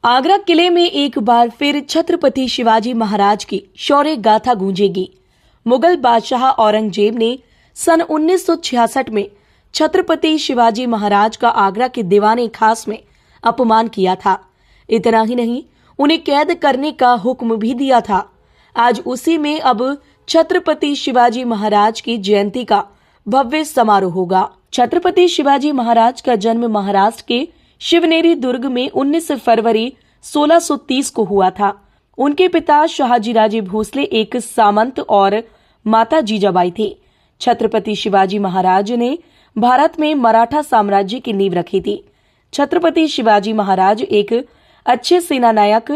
आगरा किले में एक बार फिर छत्रपति शिवाजी महाराज की शौर्य गाथा गूंजेगी। मुगल बादशाह औरंगजेब ने सन 1966 में छत्रपति शिवाजी महाराज का आगरा के दीवाने खास में अपमान किया था। इतना ही नहीं, उन्हें कैद करने का हुक्म भी दिया था। आज उसी में अब छत्रपति शिवाजी महाराज की जयंती का भव्य समारोह होगा। छत्रपति शिवाजी महाराज का जन्म महाराष्ट्र के शिवनेरी दुर्ग में 19 फरवरी 1630 को हुआ था। उनके पिता शहाजीराजे भोसले एक सामंत और माता जीजाबाई थे। छत्रपति शिवाजी महाराज ने भारत में मराठा साम्राज्य की नींव रखी थी। छत्रपति शिवाजी महाराज एक अच्छे सेनानायक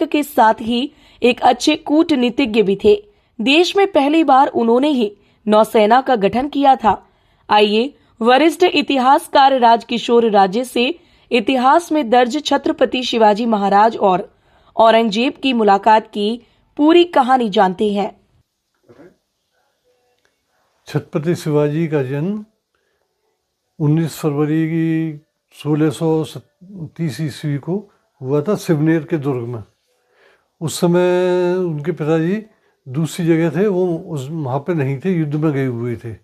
के साथ ही एक अच्छे कूटनीतिज्ञ भी थे। देश में पहली बार उन्होंने ही नौसेना का गठन किया था। आइए वरिष्ठ इतिहासकार राजकिशोर राजे से इतिहास में दर्ज छत्रपति शिवाजी महाराज और औरंगजेब की मुलाकात की पूरी कहानी जानते हैं। छत्रपति शिवाजी का जन्म 19 फरवरी की 1630 ईस्वी को हुआ था शिवनेर के दुर्ग में। उस समय उनके पिताजी दूसरी जगह थे, वो वहाँ पे नहीं थे, युद्ध में गए हुए थे।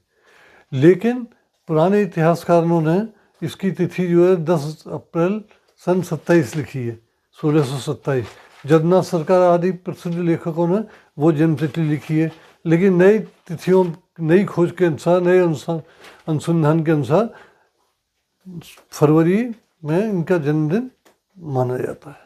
लेकिन पुराने इतिहासकारों ने इसकी तिथि जो है 10 अप्रैल सन 27 लिखी है, 1627। जगन्नाथ सरकार आदि प्रसिद्ध लेखकों ने वो जन्मतिथि लिखी है। लेकिन नई तिथियों, नई खोज के अनुसार, नए अनुसंधान के अनुसार फरवरी में इनका जन्मदिन माना जाता है।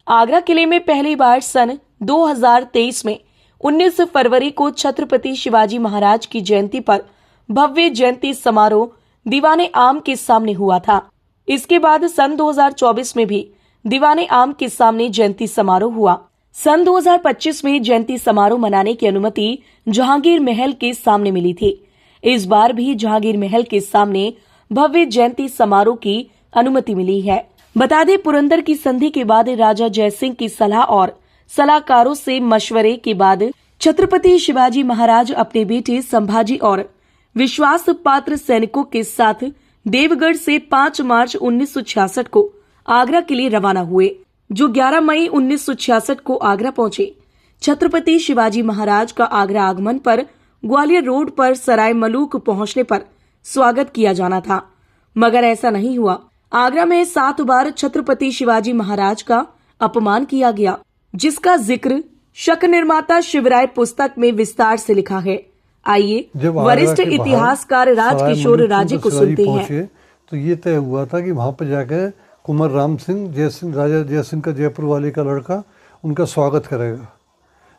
आगरा किले में पहली बार सन 2023 में 19 फरवरी को छत्रपति शिवाजी महाराज की जयंती पर भव्य जयंती समारोह दीवाने आम के सामने हुआ था। इसके बाद सन 2024 में भी दीवाने आम के सामने जयंती समारोह हुआ। सन 2025 में जयंती समारोह मनाने की अनुमति जहांगीर महल के सामने मिली थी। इस बार भी जहांगीर महल के सामने भव्य जयंती समारोह की अनुमति मिली है। बता दें, पुरंदर की संधि के बाद राजा जयसिंह की सलाह और सलाहकारों से मशवरे के बाद छत्रपति शिवाजी महाराज अपने बेटे संभाजी और विश्वास पात्र सैनिकों के साथ देवगढ़ से 5 मार्च 1966 को आगरा के लिए रवाना हुए, जो 11 मई 1966 को आगरा पहुंचे। छत्रपति शिवाजी महाराज का आगरा आगमन पर ग्वालियर रोड पर सराय मलूक पहुंचने पर स्वागत किया जाना था, मगर ऐसा नहीं हुआ। आगरा में 7 बार छत्रपति शिवाजी महाराज का अपमान किया गया, जिसका जिक्र शक निर्माता शिवराय पुस्तक में विस्तार से लिखा है। आइए वरिष्ठ इतिहासकार राजकिशोर राजे को सुनते हैं। तो ये तय हुआ था कि वहां पर जाकर कुंवर राम सिंह, राजा जयसिंह का जयपुर वाले का लड़का, उनका स्वागत करेगा।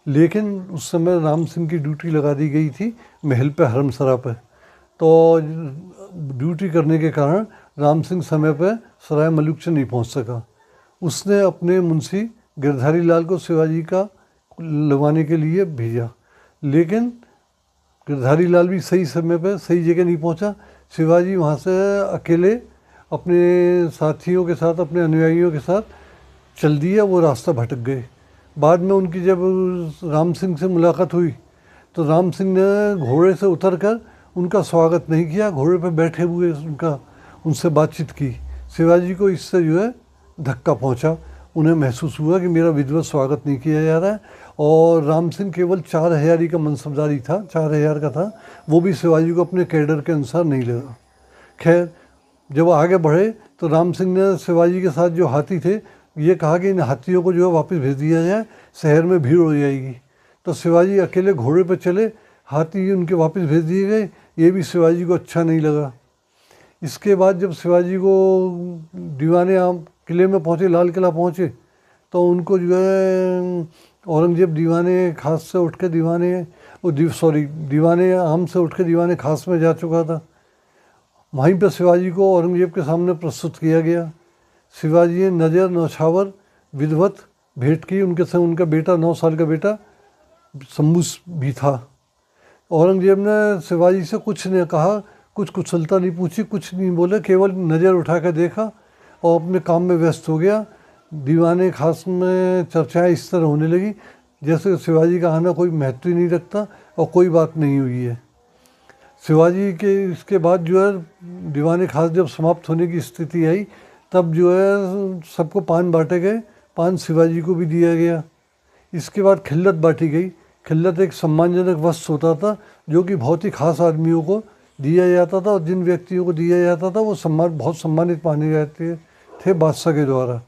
लेकिन उस समय राम सिंह की ड्यूटी लगा दी गई थी महल पे, हरमसरा पे। तो ड्यूटी करने के कारण राम सिंह समय पर सराय मलूक से नहीं पहुंच सका। उसने अपने मुंशी गिरधारी लाल को शिवाजी का लगवाने के लिए भेजा, लेकिन गिरधारी लाल भी सही समय पर सही जगह नहीं पहुंचा। शिवाजी वहां से अकेले अपने साथियों के साथ, अपने अनुयायियों के साथ चल दिया, वो रास्ता भटक गए। बाद में उनकी जब राम सिंह से मुलाकात हुई तो राम सिंह ने घोड़े से उतरकर उनका स्वागत नहीं किया, घोड़े पर बैठे हुए उनसे बातचीत की। शिवाजी को इससे जो है धक्का पहुंचा। उन्हें महसूस हुआ कि मेरा विधिवत स्वागत नहीं किया जा रहा है। और राम सिंह केवल 4000 का मनसबदारी था, 4000 का था, वो भी शिवाजी को अपने कैडर के अनुसार नहीं लगा। खैर, जब आगे बढ़े तो राम सिंह ने शिवाजी के साथ जो हाथी थे, ये कहा कि इन हाथियों को जो है वापस भेज दिया जाए, शहर में भीड़ हो जाएगी। तो शिवाजी अकेले घोड़े पर चले, हाथी उनके वापस भेज दिए गए। ये भी शिवाजी को अच्छा नहीं लगा। इसके बाद जब शिवाजी को दीवाने आम किले में पहुँचे, लाल किला पहुँचे, तो उनको जो है औरंगजेब दीवाने खास से उठ के दीवाने आम से उठ के दीवाने खास में जा चुका था। वहीं पर शिवाजी को औरंगजेब के सामने प्रस्तुत किया गया। शिवाजी ने नजर नौछावर विधिवत भेंट की। उनके संग उनका बेटा, 9 साल का बेटा शंभू भी था। औरंगजेब ने शिवाजी से कुछ नहीं कहा, कुछ कुशलता नहीं पूछी, कुछ नहीं बोले, केवल नज़र उठा कर देखा और अपने काम में व्यस्त हो गया। दीवाने खास में चर्चाएं इस तरह होने लगी जैसे शिवाजी का आना कोई महत्व ही नहीं रखता और कोई बात नहीं हुई है। शिवाजी के इसके बाद जो है दीवाने खास जब समाप्त होने की स्थिति आई, तब जो है सबको पान बांटे गए, पान शिवाजी को भी दिया गया। इसके बाद खिल्लत बांटी गई। खिल्लत एक सम्मानजनक वस्त्र होता था जो कि बहुत ही खास आदमियों को दिया जाता था, और जिन व्यक्तियों को दिया जाता था वो बहुत सम्मानित माने जाते थे बादशाह के द्वारा।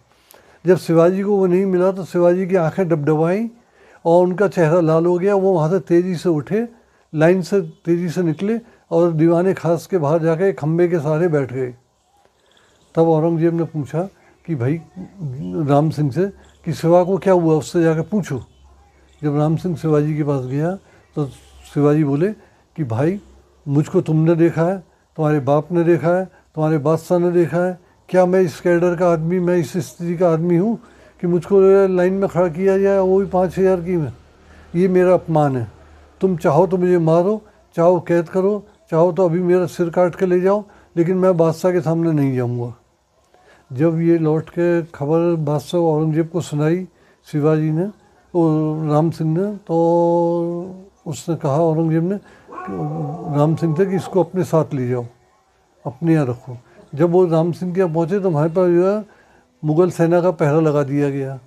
जब शिवाजी को वो नहीं मिला तो शिवाजी की आंखें डबडबाईं और उनका चेहरा लाल हो गया। वो वहाँ से तेज़ी से उठे, लाइन से तेज़ी से निकले और दीवाने खास के बाहर जाकर एक खम्भे के सहारे बैठ गए। तब औरंगजेब ने पूछा कि भाई राम सिंह से कि शिवा को क्या हुआ, उससे जाकर पूछो। जब राम सिंह शिवाजी के पास गया तो शिवाजी बोले कि भाई मुझको तुमने देखा है, तुम्हारे बाप ने देखा है, तुम्हारे बादशाह ने देखा है, क्या मैं इस कैडर का आदमी, मैं इस स्थिति का आदमी हूँ कि मुझको लाइन में खड़ा किया जाए, वो भी 5,000 की में? ये मेरा अपमान है। तुम चाहो तो मुझे मारो, चाहो कैद करो, चाहो तो अभी मेरा सिर काट के ले जाओ, लेकिन मैं बादशाह के सामने नहीं जाऊँगा। जब ये लौट के खबर बादशाह औरंगजेब को सुनाई शिवाजी ने और राम सिंह ने, तो उसने कहा औरंगजेब ने राम सिंह से कि इसको अपने साथ ले जाओ, अपने यहाँ रखो। जब वो राम सिंह के यहाँ पहुँचे तो वहाँ पर जो है मुग़ल सेना का पहरा लगा दिया गया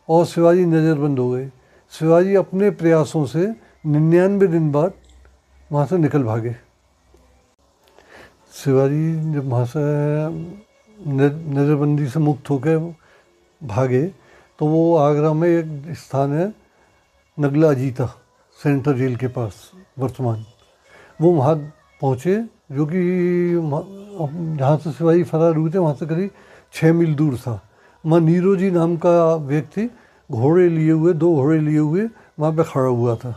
और शिवाजी नज़रबंद हो गए। शिवाजी अपने प्रयासों से 99 दिन बाद वहाँ से निकल भागे। शिवाजी जब वहाँ से नज़रबंदी से मुक्त होकर भागे तो वो आगरा में एक स्थान है नगला अजीता सेंट्रल जेल के पास वर्तमान, वो वहाँ पहुँचे, जो कि जहाँ से शिवाजी फरार हुए थे वहाँ से करीब 6 मील दूर था। वहाँ नीरोजी नाम का व्यक्ति घोड़े लिए हुए, 2 घोड़े लिए हुए वहाँ पे खड़ा हुआ था।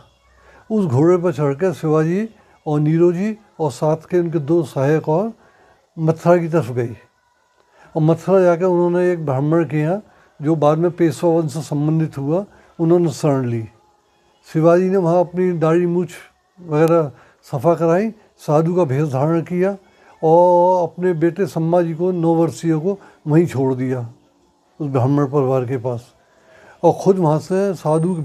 उस घोड़े पर चढ़कर शिवाजी और नीरोजी और साथ के उनके 2 सहायक और मथुरा की तरफ गए। और मथुरा जाकर उन्होंने एक ब्राह्मण के यहाँ, जो बाद में पेशवा वंश से संबंधित हुआ, उन्होंने शरण ली। शिवाजी ने वहाँ अपनी दाढ़ी मूछ वगैरह सफ़ा कराई, साधु का भेष धारण किया और अपने बेटे संभाजी को 9 वर्षीय को वहीं छोड़ दिया उस ब्राह्मण परिवार के पास, और ख़ुद वहाँ से साधु के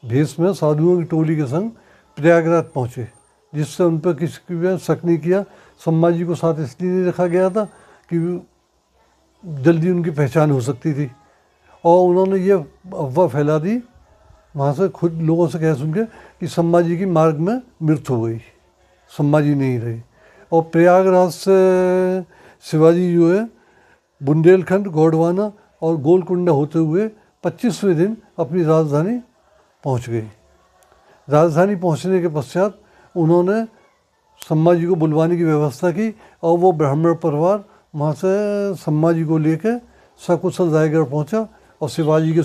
भेष में साधुओं की टोली के संग प्रयागराज पहुँचे, जिससे उन पर किसी भी शक नहीं किया। संभाजी को साथ इसलिए नहीं रखा गया था कि जल्दी उनकी पहचान हो सकती थी, और उन्होंने ये अफवाह फैला दी वहाँ से खुद लोगों से कह सुन के कि संभाजी की मार्ग में मृत्यु हो गई, संभाजी नहीं रहे। और प्रयागराज से शिवाजी जो है बुंदेलखंड, गोंडवाना और गोलकुंडा होते हुए 25वें दिन अपनी राजधानी पहुँच गए। राजधानी पहुँचने के पश्चात उन्होंने संभाजी को बुलवाने की व्यवस्था की और वो ब्राह्मण परिवार वहाँ से संभाजी को लेकर सकुशल रायगढ़ पहुँचा और शिवाजी के